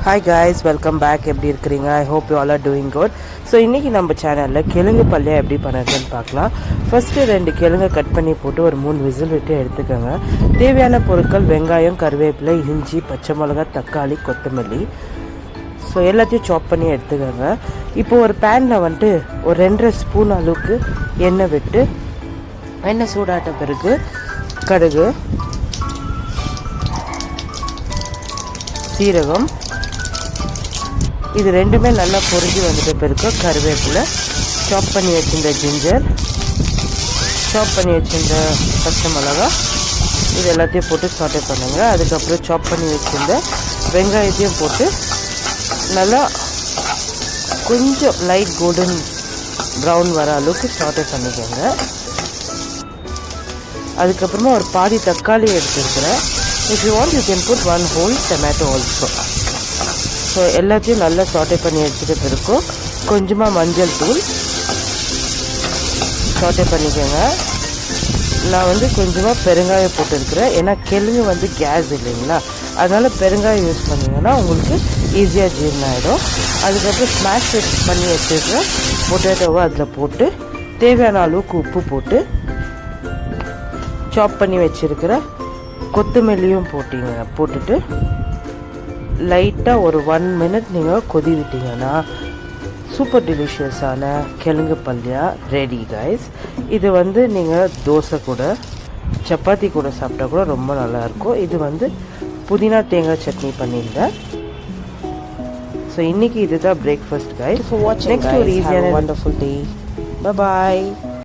Hi guys, welcome back. எப்படி இருக்கீங்க? I hope you all are doing good. So இன்னைக்கு நம்ம சேனல்ல கிழங்கு பல்லியா எப்படி பண்ணுறதுன்னு பார்க்கலாம். ஃபர்ஸ்ட் 2 கிழங்கு கட் பண்ணி போட்டு ஒரு 3 விசில் விட்டு எடுத்துக்கோங்க. தேவையான பொருட்கள் வெங்காயம், கருவேப்பிலை, இஞ்சி, பச்சை மிளகாய், தக்காளி, கொத்தமல்லி. ஸோ எல்லாத்தையும் சாப் பண்ணி எடுத்துக்கோங்க. இப்போ ஒரு பேனில் வந்துட்டு ஒரு 2.5 ஸ்பூன் அளவுக்கு எண்ணெய் விட்டு எண்ணெய் சூடாட்ட பிறகு கடுகு, சீரகம், இது ரெண்டுமே நல்லா பொரிஞ்சு வந்துட்டு பிறகு கருவேப்பிலை, சாப் பண்ணி வச்சிருந்த ஜிஞ்சர், சாப் பண்ணி வச்சிருந்த பச்சை மிளகா, இது எல்லாத்தையும் போட்டு சாட்டே பண்ணுங்கள். அதுக்கப்புறம் சாப் பண்ணி வச்சிருந்த வெங்காயத்தையும் போட்டு நல்லா கொஞ்சம் லைட் கோல்டன் ப்ரௌன் வர அளவுக்கு சாட்டே பண்ணிக்கோங்க. அதுக்கப்புறமா ஒரு பாதி தக்காளி எடுத்துருக்கிறேன். If you want you can put 1 whole tomato also. So எல்லாத்தையும் நல்லா சாட்டே பண்ணி எடுத்துகிட்ட பிறகு கொஞ்சமாக மஞ்சள் தூள் சாட்டே பண்ணிக்கோங்க. நான் வந்து கொஞ்சமாக பெருங்காயம் போட்டுருக்கிறேன். ஏன்னா கிழங்கு வந்து கேஸ் இல்லைங்களா, அதனால் பெருங்காயம் யூஸ் பண்ணிங்கன்னா உங்களுக்கு ஈஸியாக ஜீரணம் ஆகிடும். அதுக்கப்புறம் ஸ்மாஷ் பண்ணி வச்சுருக்கிற பொட்டேட்டோவை அதில் போட்டு தேவையான அளவுக்கு உப்பு போட்டு சாப் பண்ணி வச்சுருக்கிற கொத்தமல்லியும் போட்டுட்டு லைட்டாக ஒரு 1 minute நீங்கள் கொதி விட்டிங்கன்னா சூப்பர் டெலிஷியஸான கிழங்கு பல்லியா ரெடி கைஸ். இது வந்து நீங்கள் தோசை கூட சப்பாத்தி கூட சாப்பிட்டா கூட ரொம்ப நல்லாயிருக்கும். இது வந்து புதினா தேங்காய் சட்னி பண்ணியிருந்தேன். ஸோ இன்றைக்கி இதுதான் பிரேக்ஃபாஸ்ட் கைஸ். நெக்ஸ்ட் ஒரு ஈஸியான வண்டர்ஃபுல் டே. Bye bye.